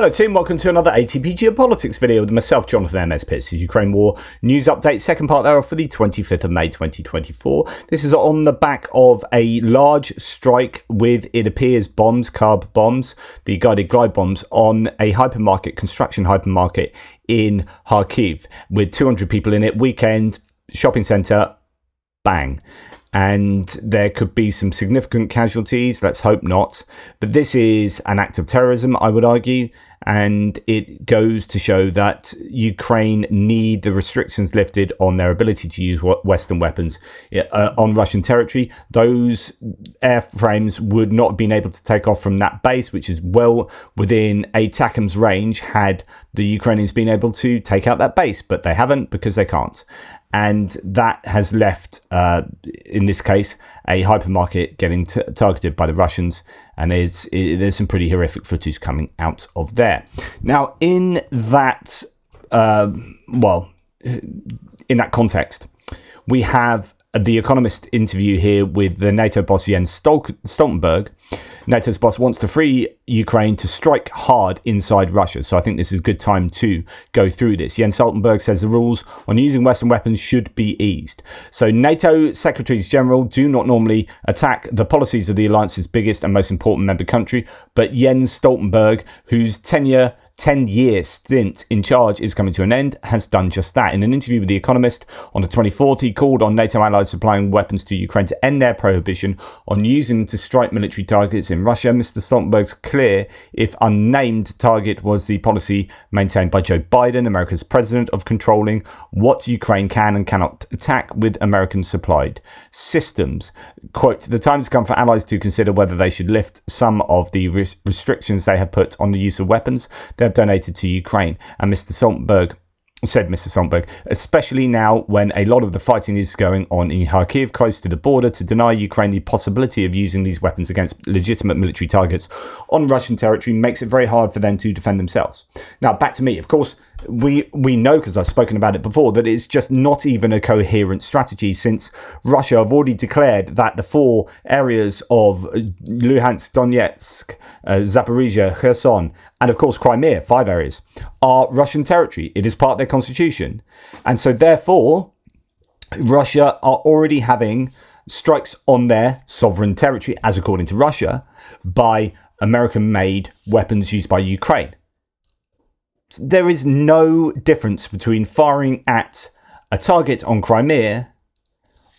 Hello team, welcome to another ATP Geopolitics video with myself, Jonathan MS Pitts. Ukraine War News Update, second part thereof for the 25th of May 2024. This is on the back of a large strike with, it appears, bombs, carb bombs, the guided glide bombs on a hypermarket, construction hypermarket in Kharkiv with 200 people in it, weekend, shopping centre, bang. And there could be some significant casualties, let's hope not. But this is an act of terrorism, I would argue, and it goes to show that Ukraine need the restrictions lifted on their ability to use Western weapons on Russian territory. Those airframes would not have been able to take off from that base, which is well within ATACMS range, had the Ukrainians been able to take out that base, but they haven't because they can't. And that has left, in this case, a hypermarket getting targeted by the Russians. And there's some pretty horrific footage coming out of there. Now, in that, in that context, we have the Economist interview here with the NATO boss Jens Stoltenberg. NATO's boss wants to free Ukraine to strike hard inside Russia. So I think this is a good time to go through this. Jens Stoltenberg says the rules on using Western weapons should be eased. So NATO Secretaries General do not normally attack the policies of the alliance's biggest and most important member country. But Jens Stoltenberg, whose 10-year stint in charge is coming to an end, has done just that. In an interview with The Economist on the 24th, he called on NATO allies supplying weapons to Ukraine to end their prohibition on using them to strike military targets in Russia. Mr. Stoltenberg's clear, if unnamed, target was the policy maintained by Joe Biden, America's president, of controlling what Ukraine can and cannot attack with American-supplied systems. Quote, the time has come for allies to consider whether they should lift some of the restrictions they have put on the use of weapons donated to Ukraine. And Mr. Stoltenberg, especially now when a lot of the fighting is going on in Kharkiv, close to the border, to deny Ukraine the possibility of using these weapons against legitimate military targets on Russian territory makes it very hard for them to defend themselves. Now, back to me. Of course, we know, because I've spoken about it before, that it's just not even a coherent strategy, since Russia have already declared that the four areas of Luhansk, Donetsk, Zaporizhia, Kherson, and of course Crimea, 5 areas, are Russian territory. It is part of their constitution. And so therefore, Russia are already having strikes on their sovereign territory, as according to Russia, by American-made weapons used by Ukraine. There is no difference between firing at a target on Crimea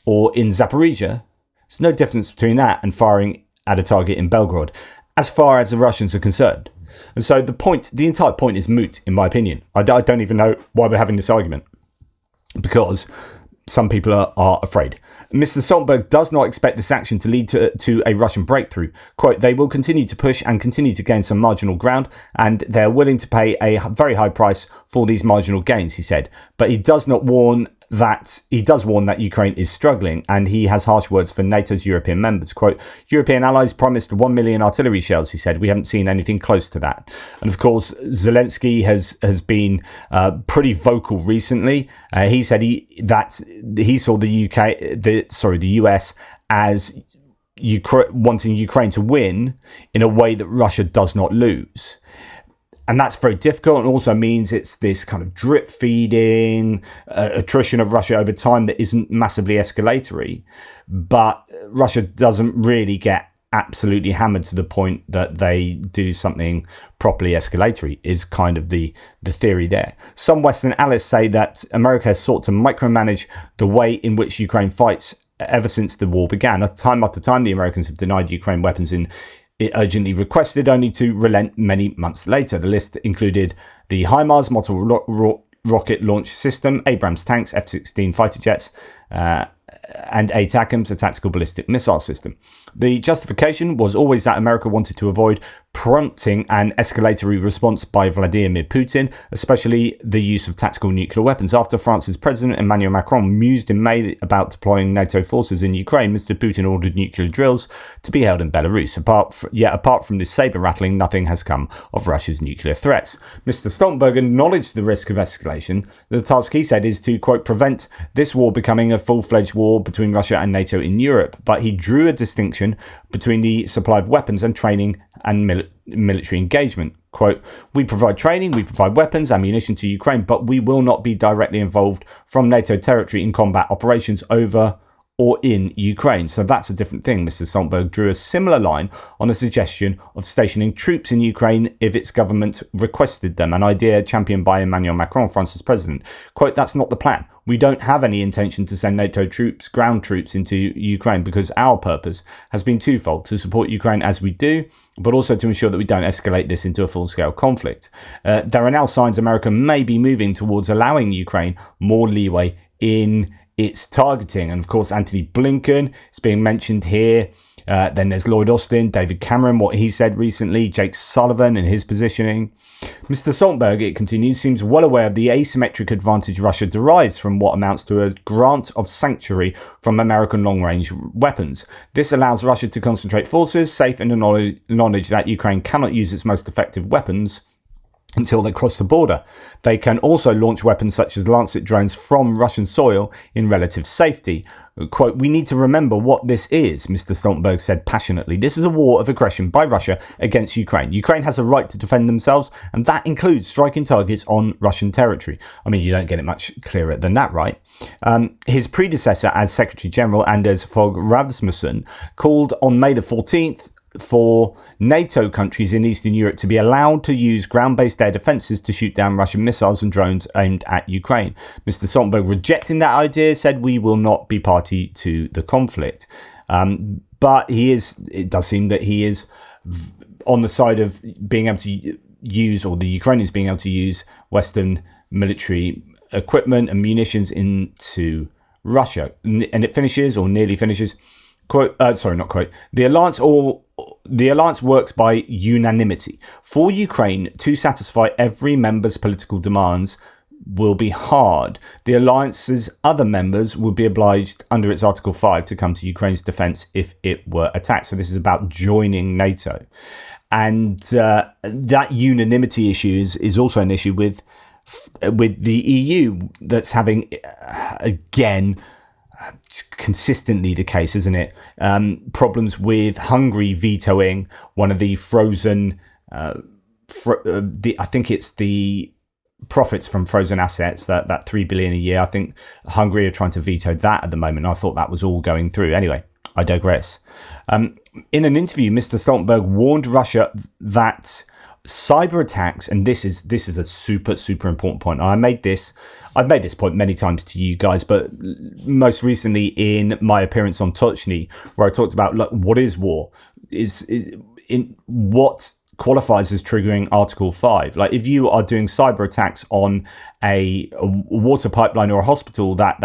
or in Zaporizhia. There's no difference between that and firing at a target in Belgorod, as far as the Russians are concerned. And so the entire point is moot, in my opinion. I don't even know why we're having this argument, because some people are afraid. Mr. Stoltenberg does not expect this action to lead to a Russian breakthrough. Quote, they will continue to push and continue to gain some marginal ground, and they're willing to pay a very high price for these marginal gains, he said. But he does warn that Ukraine is struggling, and he has harsh words for NATO's European members. Quote, European allies promised 1 million artillery shells, he said. We haven't seen anything close to that. And of course, Zelensky has been pretty vocal recently. He said he saw the US as wanting Ukraine to win in a way that Russia does not lose. And that's very difficult, and also means it's this kind of drip feeding, attrition of Russia over time that isn't massively escalatory. But Russia doesn't really get absolutely hammered to the point that they do something properly escalatory, is kind of the theory there. Some Western allies say that America has sought to micromanage the way in which Ukraine fights ever since the war began. Time after time, the Americans have denied Ukraine weapons it urgently requested, only to relent many months later. The list included the HIMARS multiple rocket launch system, Abrams tanks, F-16 fighter jets, and ATACMS, a tactical ballistic missile system. The justification was always that America wanted to avoid prompting an escalatory response by Vladimir Putin, especially the use of tactical nuclear weapons. After France's President Emmanuel Macron mused in May about deploying NATO forces in Ukraine, Mr. Putin ordered nuclear drills to be held in Belarus. Apart from this saber rattling, nothing has come of Russia's nuclear threats. Mr. Stoltenberg acknowledged the risk of escalation. The task, he said, is to, quote, prevent this war becoming a full-fledged war between Russia and NATO in Europe. But he drew a distinction between the supply of weapons and training and military engagement. Quote, we provide training, we provide weapons, ammunition to Ukraine, but we will not be directly involved from NATO territory in combat operations over or in Ukraine. So that's a different thing. Mr. Stoltenberg drew a similar line on the suggestion of stationing troops in Ukraine if its government requested them, an idea championed by Emmanuel Macron, France's president. Quote, that's not the plan. We don't have any intention to send NATO troops, ground troops into Ukraine, because our purpose has been twofold: to support Ukraine as we do, but also to ensure that we don't escalate this into a full-scale conflict. There are now signs America may be moving towards allowing Ukraine more leeway in its targeting. And of course, Antony Blinken is being mentioned here. Then there's Lloyd Austin, David Cameron, what he said recently, Jake Sullivan and his positioning. Mr. Stoltenberg, it continues, seems well aware of the asymmetric advantage Russia derives from what amounts to a grant of sanctuary from American long-range weapons. This allows Russia to concentrate forces, safe in the knowledge that Ukraine cannot use its most effective weapons until they cross the border. They can also launch weapons such as Lancet drones from Russian soil in relative safety. Quote, we need to remember what this is, Mr. Stoltenberg said passionately. This is a war of aggression by Russia against Ukraine. Ukraine has a right to defend themselves, and that includes striking targets on Russian territory. I mean, you don't get it much clearer than that, right? His predecessor as Secretary General, Anders Fogh Rasmussen, called on May the 14th for NATO countries in Eastern Europe to be allowed to use ground-based air defences to shoot down Russian missiles and drones aimed at Ukraine. Mr. Stoltenberg, rejecting that idea, said we will not be party to the conflict. But it does seem that he is on the side of being able to use, or the Ukrainians being able to use, Western military equipment and munitions into Russia. And it finishes, or nearly finishes, quote, sorry, not quote, the alliance works by unanimity. For Ukraine to satisfy every member's political demands will be hard. The alliance's other members would be obliged under its Article 5 to come to Ukraine's defence if it were attacked. So this is about joining NATO. And that unanimity issue is also an issue with the EU that's having, again, consistently the case, isn't it? Problems with Hungary vetoing one of the frozen, I think it's the profits from frozen assets, that 3 billion a year. I think Hungary are trying to veto that at the moment. I thought that was all going through. Anyway, I digress. In an interview, Mr. Stoltenberg warned Russia that cyber attacks, and this is a super important point. I've made this point many times to you guys, but most recently in my appearance on Touchney, where I talked about, look, what is war? Is in what qualifies as triggering Article 5. Like, if you are doing cyber attacks on a water pipeline or a hospital that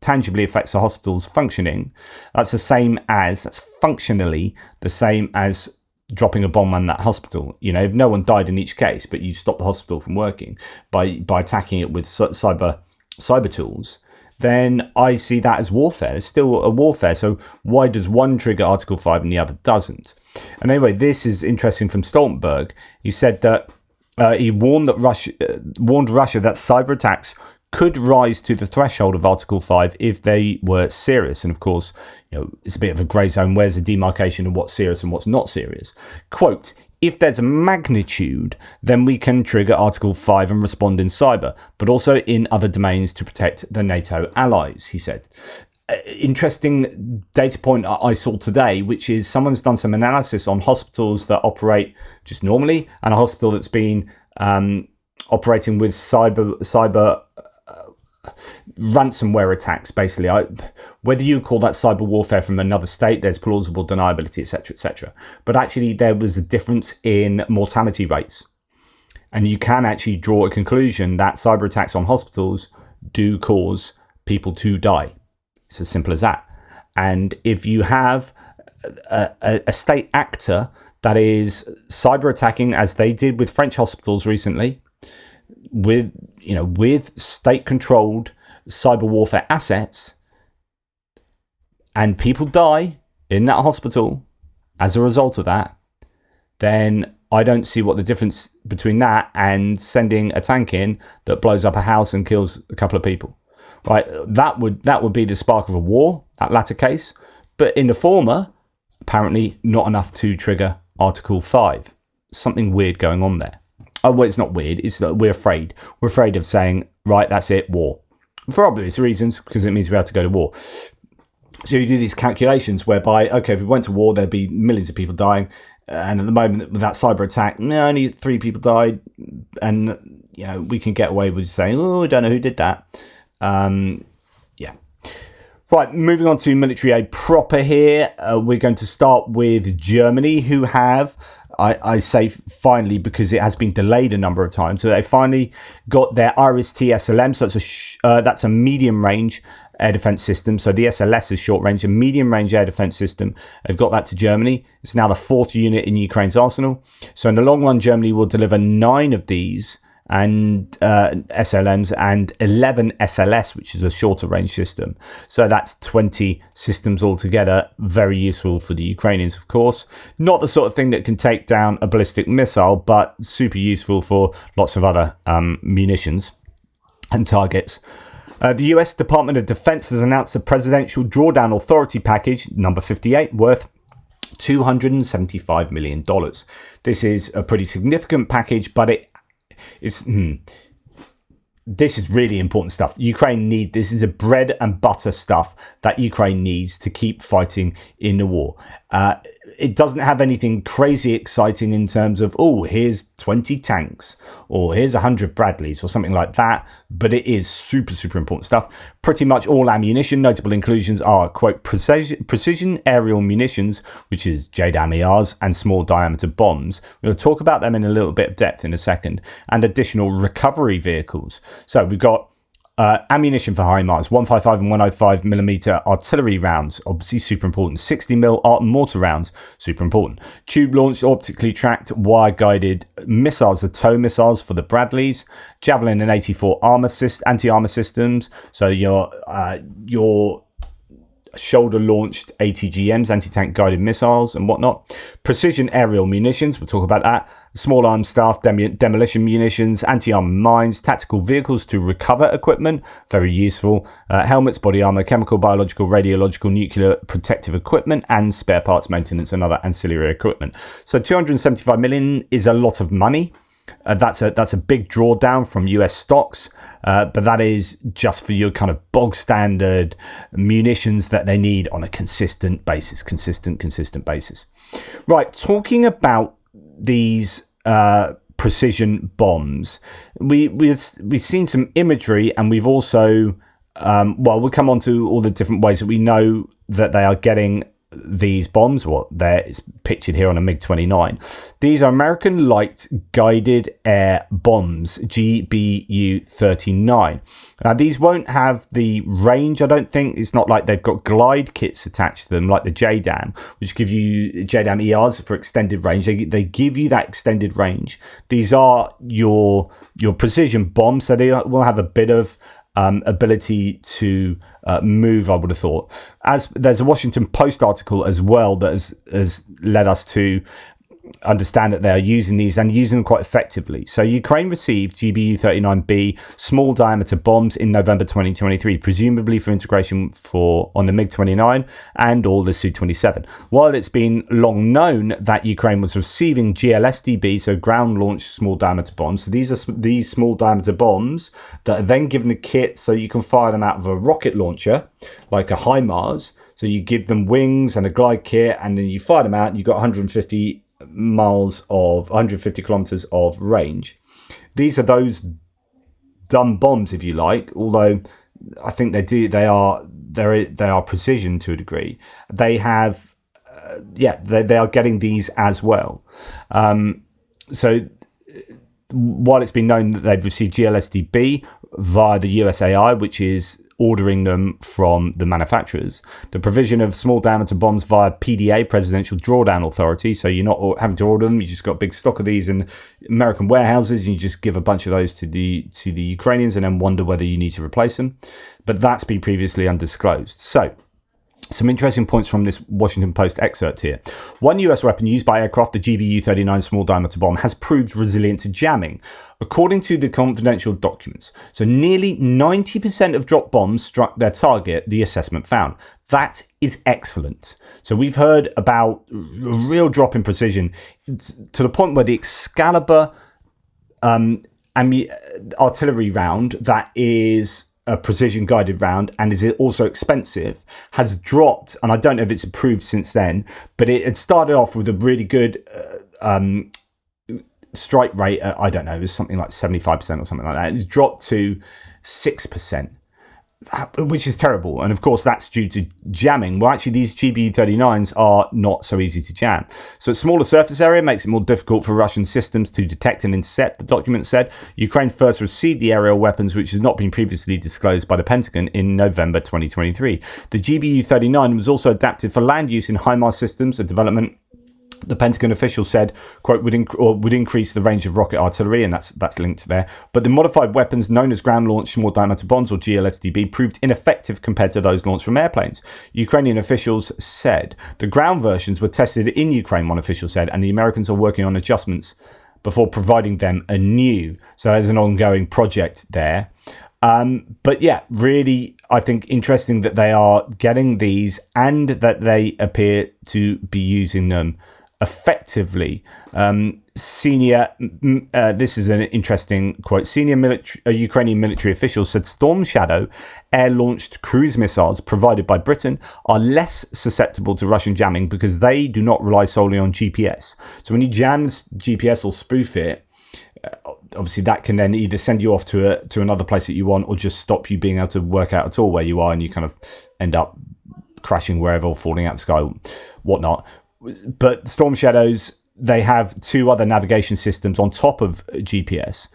tangibly affects a hospital's functioning, that's functionally the same as dropping a bomb on that hospital. You know, if no one died in each case, but you stop the hospital from working by attacking it with cyber tools, then I see that as warfare. It's still a warfare. So why does one trigger Article 5 and the other doesn't? And anyway, this is interesting from Stoltenberg. He said that he warned Russia that cyber attacks could rise to the threshold of Article 5 if they were serious. And of course, you know, it's a bit of a grey zone. Where's the demarcation of what's serious and what's not serious? Quote, if there's a magnitude, then we can trigger Article 5 and respond in cyber, but also in other domains to protect the NATO allies, he said. Interesting data point I saw today, which is someone's done some analysis on hospitals that operate just normally and a hospital that's been operating with cyber ransomware attacks. Basically, whether you call that cyber warfare from another state, there's plausible deniability, etc. But actually there was a difference in mortality rates, and you can actually draw a conclusion that cyber attacks on hospitals do cause people to die. It's as simple as that. And if you have a state actor that is cyber attacking, as they did with French hospitals recently, with state controlled cyber warfare assets, and people die in that hospital as a result of that, then I don't see what the difference between that and sending a tank in that blows up a house and kills a couple of people, right? That would be the spark of a war, that latter case. But in the former, apparently not enough to trigger Article 5. something weird going on there. Oh, well, it's not weird. It's that we're afraid. We're afraid of saying, right, that's it, war. For obvious reasons, because it means we have to go to war. So you do these calculations whereby, okay, if we went to war, there'd be millions of people dying. And at the moment, with that cyber attack, only 3 people died. And, we can get away with saying, I don't know who did that. Right, moving on to military aid proper here. We're going to start with Germany, who have, I say finally because it has been delayed a number of times. So they finally got their IRIS-T SLM. So that's a medium-range air defense system. So the SLS is short range, a medium range air defense system. They've got that to Germany. It's now the 4th unit in Ukraine's arsenal. So in the long run, Germany will deliver 9 of these and SLMs and 11 SLS, which is a shorter range system. So that's 20 systems altogether. Very useful for the Ukrainians, of course. Not the sort of thing that can take down a ballistic missile, but super useful for lots of other munitions and targets. The US Department of Defense has announced a Presidential Drawdown Authority package, number 58, worth $275 million. This is a pretty significant package, but this is really important stuff. Ukraine need this. Is a bread and butter stuff that Ukraine needs to keep fighting in the war. It doesn't have anything crazy exciting in terms of, here's 20 tanks or here's 100 Bradleys or something like that. But it is super, super important stuff. Pretty much all ammunition. Notable inclusions are, quote, precision aerial munitions, which is JDAM ERs, and small diameter bombs. We'll talk about them in a little bit of depth in a second. And additional recovery vehicles. So we've got ammunition for HIMARS, 155 and 105 millimeter artillery rounds, obviously super important. 60 mil mortar rounds, super important. Tube launched, optically tracked, wire guided missiles, the TOW missiles for the Bradleys. Javelin and 84 anti-armor systems. So your shoulder-launched ATGMs, anti-tank guided missiles and whatnot. Precision aerial munitions, we'll talk about that. Small arms staff, demolition munitions, anti-armor mines, tactical vehicles to recover equipment, very useful. Helmets, body armor, chemical, biological, radiological, nuclear protective equipment, and spare parts maintenance and other ancillary equipment. So 275 million is a lot of money. That's a big drawdown from US stocks, but that is just for your kind of bog standard munitions that they need on a consistent basis. Right, talking about these precision bombs, we've seen some imagery, and we've also we'll come on to all the different ways that we know that they are getting these bombs. It's pictured here on a MiG-29. These are American Light Guided Air Bombs, GBU-39. Now, these won't have the range, I don't think. It's not like they've got glide kits attached to them, like the JDAM, which give you JDAM ERs for extended range. They give you that extended range. These are your precision bombs, so they will have a bit of ability to move, I would have thought. As there's a Washington Post article as well that has led us to understand that they are using these and using them quite effectively. So Ukraine received GBU-39B small diameter bombs in November 2023, presumably for integration on the MiG-29 and all the Su-27. While it's been long known that Ukraine was receiving GLSDB, so ground launched small diameter bombs. So these are these small diameter bombs that are then given the kit so you can fire them out of a rocket launcher like a HIMARS. So you give them wings and a glide kit, and then you fire them out and you've got 150 kilometers of range. These are those dumb bombs, if you like, although I think they are precision to a degree. They have they are getting these as well. So while it's been known that they've received GLSDB via the USAI, which is ordering them from the manufacturers, the provision of small diameter bombs via PDA, Presidential Drawdown Authority, so you're not having to order them, you just got a big stock of these in American warehouses, and you just give a bunch of those to the Ukrainians and then wonder whether you need to replace them. But that's been previously undisclosed. So some interesting points from this Washington Post excerpt here. One US weapon used by aircraft, the GBU-39 small diameter bomb, has proved resilient to jamming, according to the confidential documents. So nearly 90% of dropped bombs struck their target, the assessment found. That is excellent. So we've heard about a real drop in precision to the point where the Excalibur artillery round, that is a precision guided round and is also expensive, has dropped, and I don't know if it's improved since then, but it had started off with a really good strike rate at, I don't know, it was something like 75% or something like that. It's dropped to 6%, which is terrible. And of course, that's due to jamming. Well, actually, these GBU-39s are not so easy to jam. So a smaller surface area makes it more difficult for Russian systems to detect and intercept, the document said. Ukraine first received the aerial weapons, which has not been previously disclosed by the Pentagon, in November 2023. The GBU-39 was also adapted for land use in HIMARS systems, a development the Pentagon official said, quote, would increase the range of rocket artillery, and that's linked there. But the modified weapons known as ground-launched small diameter bombs, or GLSDB, proved ineffective compared to those launched from airplanes. Ukrainian officials said the ground versions were tested in Ukraine, one official said, and the Americans are working on adjustments before providing them anew. So there's an ongoing project there. But yeah, really, I think interesting that they are getting these and that they appear to be using them effectively. This is an interesting quote. Senior Ukrainian military officials said Storm Shadow air-launched cruise missiles provided by Britain are less susceptible to Russian jamming because they do not rely solely on GPS. So when you jam GPS or spoof it, obviously that can then either send you off to another place that you want, or just stop you being able to work out at all where you are, and you kind of end up crashing wherever or falling out the sky, whatnot. But Storm Shadows, they have two other navigation systems on top of GPS,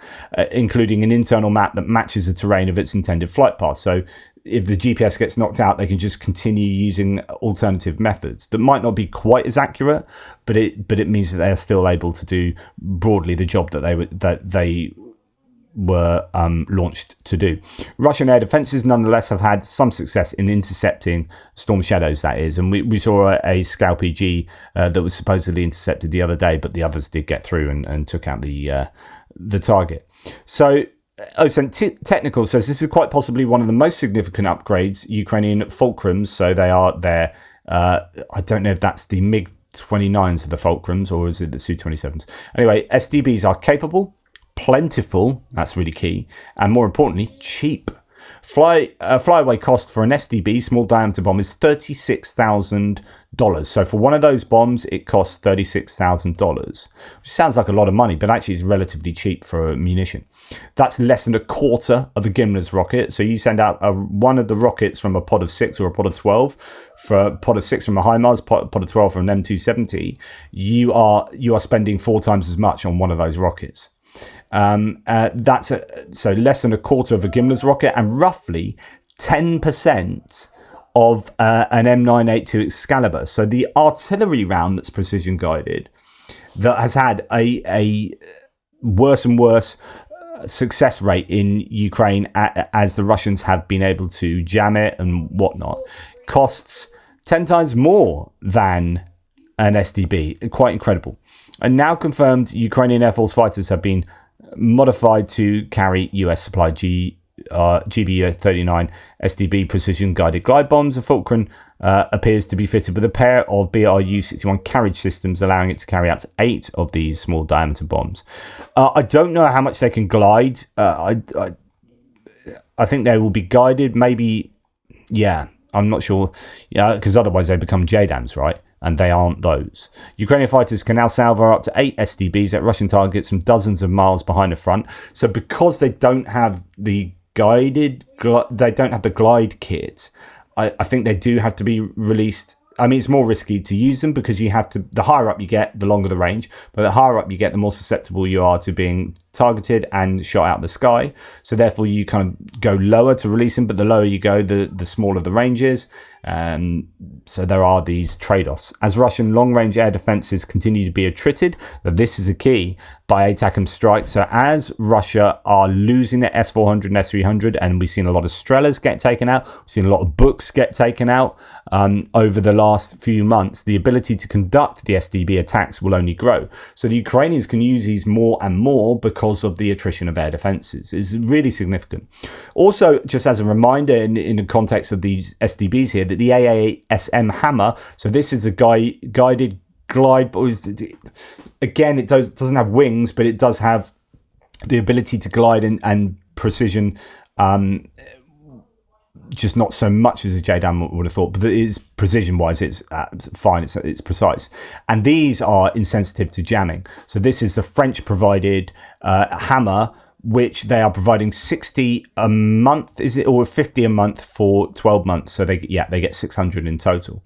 including an internal map that matches the terrain of its intended flight path. So if the GPS gets knocked out, they can just continue using alternative methods that might not be quite as accurate, but it means that they are still able to do broadly the job that they were launched to do. Russian air defences nonetheless have had some success in intercepting Storm Shadows, that is, and we saw a Scow PG that was supposedly intercepted the other day, but the others did get through and took out the target. So Technical says this is quite possibly one of the most significant upgrades Ukrainian Fulcrums, so they are there. I don't know if that's the MiG-29s of the Fulcrums or is it the Su-27s. Anyway, SDBs are capable, plentiful, that's really key, and more importantly, cheap. Flyaway cost for an SDB, small diameter bomb, is $36,000. So for one of those bombs, it costs $36,000, which sounds like a lot of money, but actually is relatively cheap for munition. That's less than a quarter of a Gimler's rocket. So you send out one of the rockets from a pod of 6 or a pod of 12, for a pod of 6 from a HIMARS, pod of 12 from an M270, you are spending 4 times as much on one of those rockets. So less than a quarter of a Gimler's rocket, and roughly 10% of an M982 Excalibur. So the artillery round that's precision guided, that has had a worse and worse success rate in Ukraine as the Russians have been able to jam it and whatnot, costs 10 times more than an SDB. Quite incredible. And now confirmed, Ukrainian Air Force fighters have been modified to carry US supplied GBU-39 SDB precision guided glide bombs. The Fulcrum appears to be fitted with a pair of BRU-61 carriage systems, allowing it to carry out to 8 of these small diameter bombs. I don't know how much they can glide. I think they will be guided, maybe. Yeah, I'm not sure. Yeah, because otherwise they become JDAMs, right? And they aren't those. Ukrainian fighters can now salvo up to 8 SDBs at Russian targets from dozens of miles behind the front. So because they don't have the glide kit, I think they do have to be released. I mean, it's more risky to use them because you have to, the higher up you get, the longer the range, but the higher up you get, the more susceptible you are to being targeted and shot out of the sky. So therefore you kind of go lower to release them, but the lower you go, the smaller the range is. So there are these trade-offs. As Russian long-range air defences continue to be attrited, this is a key, by ATACMS strikes. So as Russia are losing their S-400 and S-300, and we've seen a lot of Strelas get taken out, we've seen a lot of books get taken out over the last few months, the ability to conduct the SDB attacks will only grow. So the Ukrainians can use these more and more because of the attrition of air defences. It's really significant. Also, just as a reminder, in the context of these SDBs here, that the AASM Hammer, so this is a guided glide, but again, it doesn't have wings, but it does have the ability to glide and precision, just not so much as a JDAM would have thought, but it is precision-wise, it's fine, it's precise. And these are insensitive to jamming. So this is the French-provided Hammer, which they are providing 60 a month, is it, or 50 a month for 12 months. So they get 600 in total.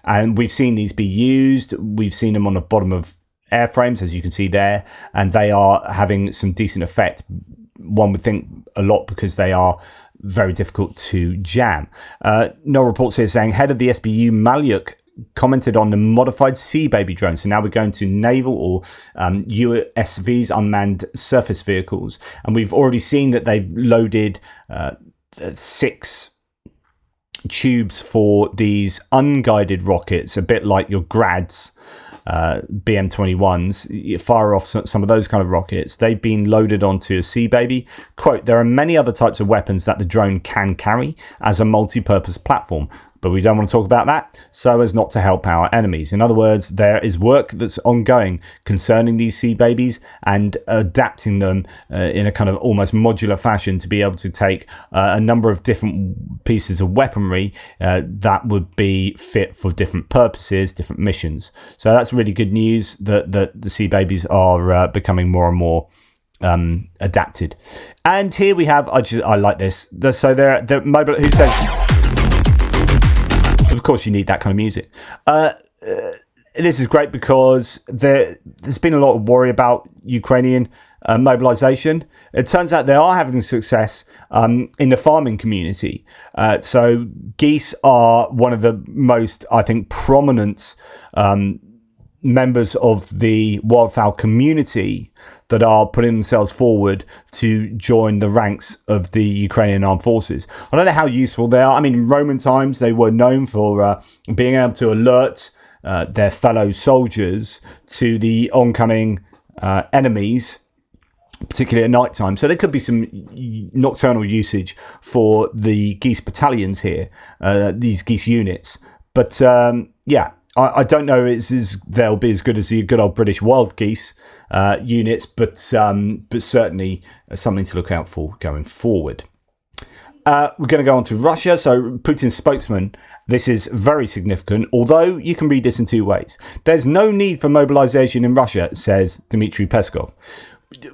And we've seen these be used. We've seen them on the bottom of airframes, as you can see there, and they are having some decent effect. One would think a lot because they are very difficult to jam. No reports here saying head of the SBU Malyuk commented on the modified Sea Baby drone. So now we're going to naval or USVs, unmanned surface vehicles, and we've already seen that they've loaded 6 tubes for these unguided rockets, a bit like your Grads. BM-21s, you fire off some of those kind of rockets. They've been loaded onto a Sea Baby. Quote, there are many other types of weapons that the drone can carry as a multi-purpose platform, but we don't want to talk about that so as not to help our enemies. In other words, there is work that's ongoing concerning these Sea Babies and adapting them in a kind of almost modular fashion to be able to take a number of different pieces of weaponry that would be fit for different purposes, different missions. So that's really good news that the Sea Babies are becoming more and more adapted. And here we have, I like this. So they're mobile. Who says? Of course, you need that kind of music. This is great because there's been a lot of worry about Ukrainian mobilization. It turns out they are having success in the farming community. So geese are one of the most, I think, prominent members of the wildfowl community that are putting themselves forward to join the ranks of the Ukrainian armed forces. I don't know how useful they are. I mean, in Roman times, they were known for being able to alert their fellow soldiers to the oncoming enemies, particularly at night time. So there could be some nocturnal usage for the geese battalions here, these geese units. But I don't know they'll be as good as the good old British wild geese units, but certainly something to look out for going forward. We're going to go on to Russia. So Putin's spokesman, this is very significant, although you can read this in 2 ways. There's no need for mobilization in Russia, says Dmitry Peskov,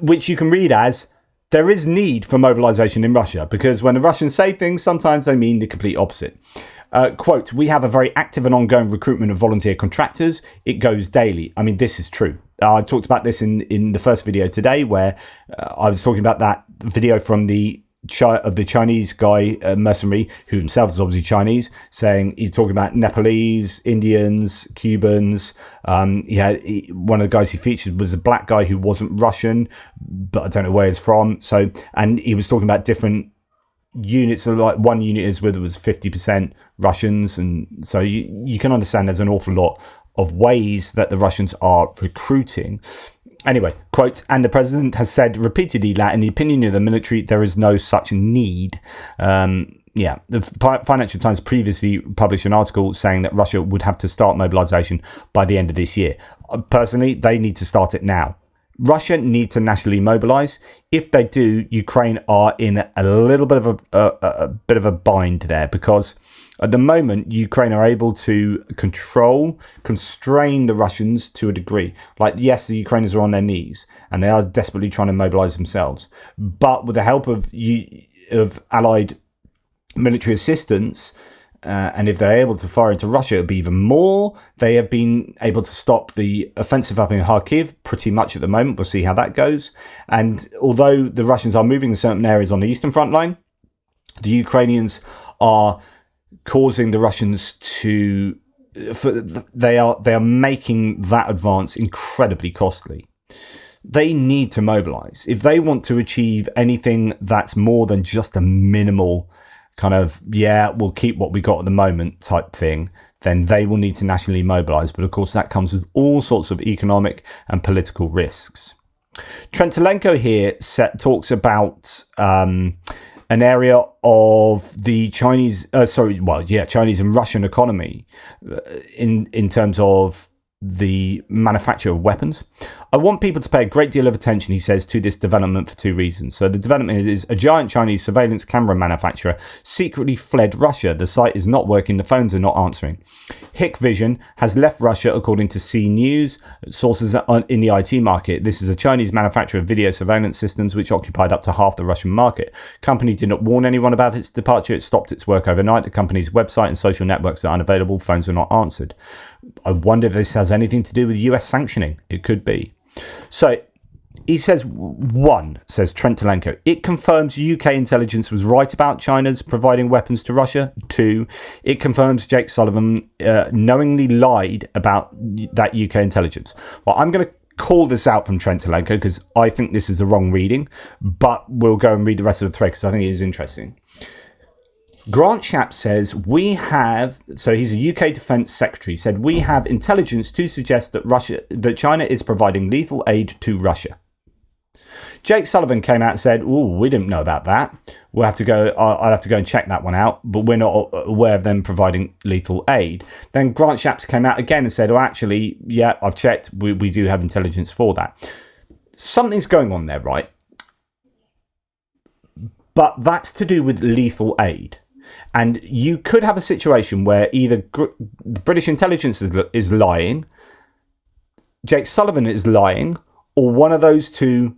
which you can read as there is need for mobilization in Russia, because when the Russians say things, sometimes they mean the complete opposite. Quote, we have a very active and ongoing recruitment of volunteer contractors. It goes daily. I mean, this is true. I talked about this in the first video today, where I was talking about that video from the Chinese guy, mercenary, who himself is obviously Chinese, saying he's talking about Nepalese, Indians, Cubans. One of the guys he featured was a black guy who wasn't Russian, but I don't know where he's from. So, and he was talking about different units. So like one unit is where there was 50% Russians, and so you can understand there's an awful lot of ways that the Russians are recruiting. Anyway, quote, and the president has said repeatedly that in the opinion of the military, there is no such need. The Financial Times previously published an article saying that Russia would have to start mobilization by the end of this year. Personally, they need to start it now. Russia need to nationally mobilize. If they do, Ukraine are in a little bit of a bind there, because at the moment, Ukraine are able to constrain the Russians to a degree. Like, yes, the Ukrainians are on their knees and they are desperately trying to mobilize themselves. But with the help of allied military assistance, and if they're able to fire into Russia, it'll be even more. They have been able to stop the offensive up in Kharkiv pretty much at the moment. We'll see how that goes. And although the Russians are moving in certain areas on the eastern front line, the Ukrainians are causing the Russians they are making that advance incredibly costly. They need to mobilize. If they want to achieve anything that's more than just a minimal kind of, we'll keep what we got at the moment type thing, then they will need to nationally mobilize. But of course, that comes with all sorts of economic and political risks. Trentelenko here talks about an area of the Chinese and Russian economy in terms of the manufacture of weapons. I want people to pay a great deal of attention, he says, to this development for two reasons. So the development is a giant Chinese surveillance camera manufacturer secretly fled Russia. The site is not working. The phones are not answering. Hikvision has left Russia, according to C News, sources in the IT market. This is a Chinese manufacturer of video surveillance systems, which occupied up to half the Russian market. Company did not warn anyone about its departure. It stopped its work overnight. The company's website and social networks are unavailable. Phones are not answered. I wonder if this has anything to do with US sanctioning. It could be. So he says, says Trent Telenko, it confirms UK intelligence was right about China's providing weapons to Russia. 2, it confirms Jake Sullivan knowingly lied about that UK intelligence. Well, I'm going to call this out from Trent Telenko because I think this is the wrong reading, but we'll go and read the rest of the thread because I think it is interesting. Grant Shapps says, he's a UK Defence Secretary, said, we have intelligence to suggest that China is providing lethal aid to Russia. Jake Sullivan came out and said, we didn't know about that. I'll have to go and check that one out, but we're not aware of them providing lethal aid. Then Grant Shapps came out again and said, actually, yeah, I've checked. We do have intelligence for that. Something's going on there, right? But that's to do with lethal aid. And you could have a situation where either the British intelligence is lying, Jake Sullivan is lying, or one of those two,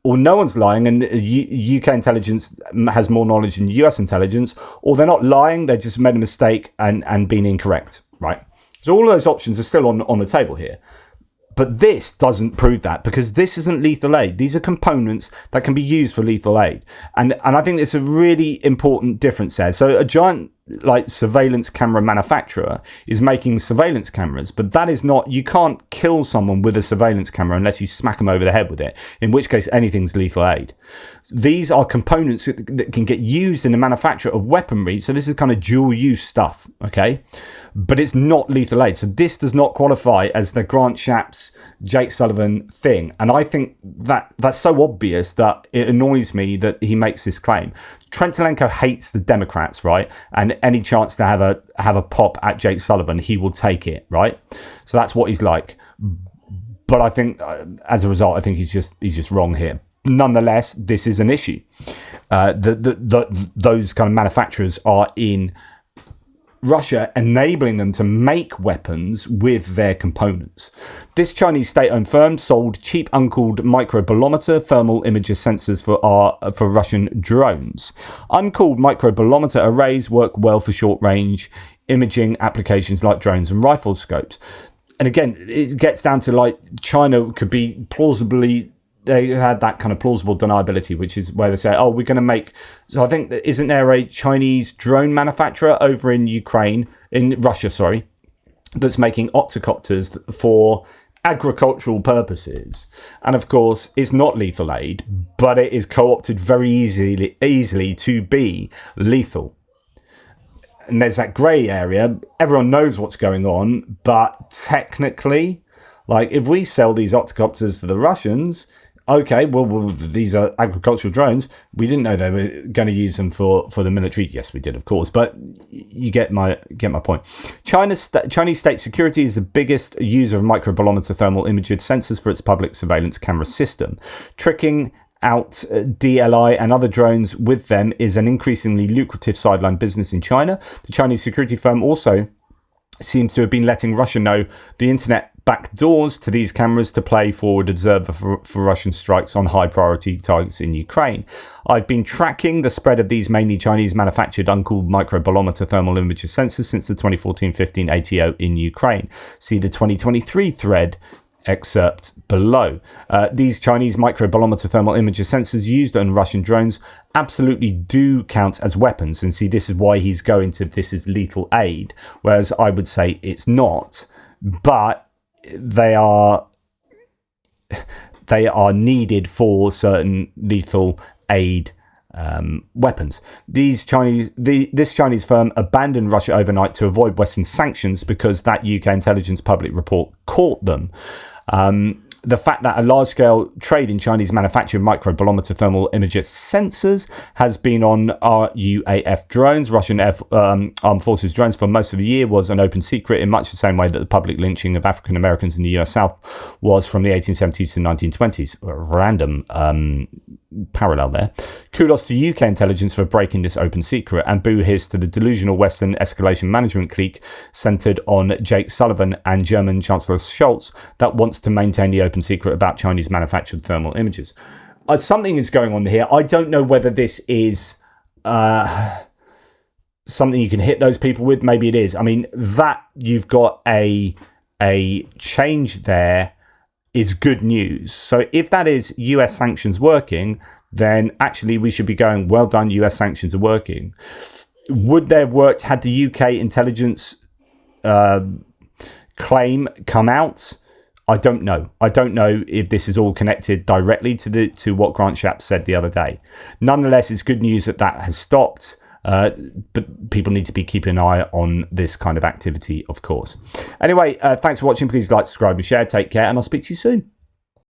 or no one's lying and UK intelligence has more knowledge than US intelligence, or they're not lying, they just made a mistake and been incorrect, right? So all of those options are still on the table here. But this doesn't prove that, because this isn't lethal aid. These are components that can be used for lethal aid. And I think it's a really important difference there. So a giant surveillance camera manufacturer is making surveillance cameras, but that is not, you can't kill someone with a surveillance camera unless you smack them over the head with it, in which case anything's lethal aid. These are components that can get used in the manufacture of weaponry. So this is kind of dual use stuff, okay? But it's not lethal aid. So this does not qualify as the Grant Shapps, Jake Sullivan thing. And I think that's so obvious that it annoys me that he makes this claim. Trent Telenko hates the Democrats, right? And any chance to have a pop at Jake Sullivan, he will take it, right? So that's what he's like. But I think as a result, I think he's just wrong here. Nonetheless, this is an issue. Those kind of manufacturers are in Russia, enabling them to make weapons with their components. This Chinese state-owned firm sold cheap uncooled microbolometer thermal imager sensors for Russian drones. Uncooled microbolometer arrays work well for short-range imaging applications like drones and rifle scopes. And again, it gets down to China could be plausibly, they had that kind of plausible deniability, which is where they say, we're going to make... So I think, isn't there a Chinese drone manufacturer over in Russia, that's making octocopters for agricultural purposes? And of course, it's not lethal aid, but it is co-opted very easily to be lethal. And there's that grey area. Everyone knows what's going on, but technically, if we sell these octocopters to the Russians... Okay, well, these are agricultural drones. We didn't know they were going to use them for the military. Yes, we did, of course, but you get my point. Chinese state security is the biggest user of microbolometer thermal imaging sensors for its public surveillance camera system. Tricking out DLI and other drones with them is an increasingly lucrative sideline business in China. The Chinese security firm also seems to have been letting Russia know the internet back doors to these cameras to play forward observer for Russian strikes on high priority targets in Ukraine. I've been tracking the spread of these mainly Chinese manufactured uncooled microbolometer thermal imager sensors since the 2014-15 ATO in Ukraine. See the 2023 thread excerpt below. These Chinese microbolometer thermal imager sensors used on Russian drones absolutely do count as weapons. And see, this is why he's going to this is lethal aid, whereas I would say it's not. But they are needed for certain lethal aid weapons. This Chinese firm abandoned Russia overnight to avoid Western sanctions because that UK intelligence public report caught them. the fact that a large-scale trade in Chinese manufactured microbolometer thermal imager sensors has been on RUAF drones, Russian armed forces drones, for most of the year was an open secret, in much the same way that the public lynching of African Americans in the US South was from the 1870s to 1920s. A random parallel there. Kudos to UK intelligence for breaking this open secret, and boo hiss to the delusional Western escalation management clique centered on Jake Sullivan and German Chancellor Scholz that wants to maintain the open secret about Chinese manufactured thermal images. Something is going on here. I don't know whether this is something you can hit those people with. Maybe it is. I mean, that you've got a change there is good news. So if that is US sanctions working, then actually we should be going, well done, US sanctions are working. Would they have worked had the UK intelligence claim come out? I don't know. I don't know if this is all connected directly to what Grant Shapps said the other day. Nonetheless, it's good news that has stopped. But people need to be keeping an eye on this kind of activity, of course. Anyway, thanks for watching. Please like, subscribe and share. Take care, and I'll speak to you soon.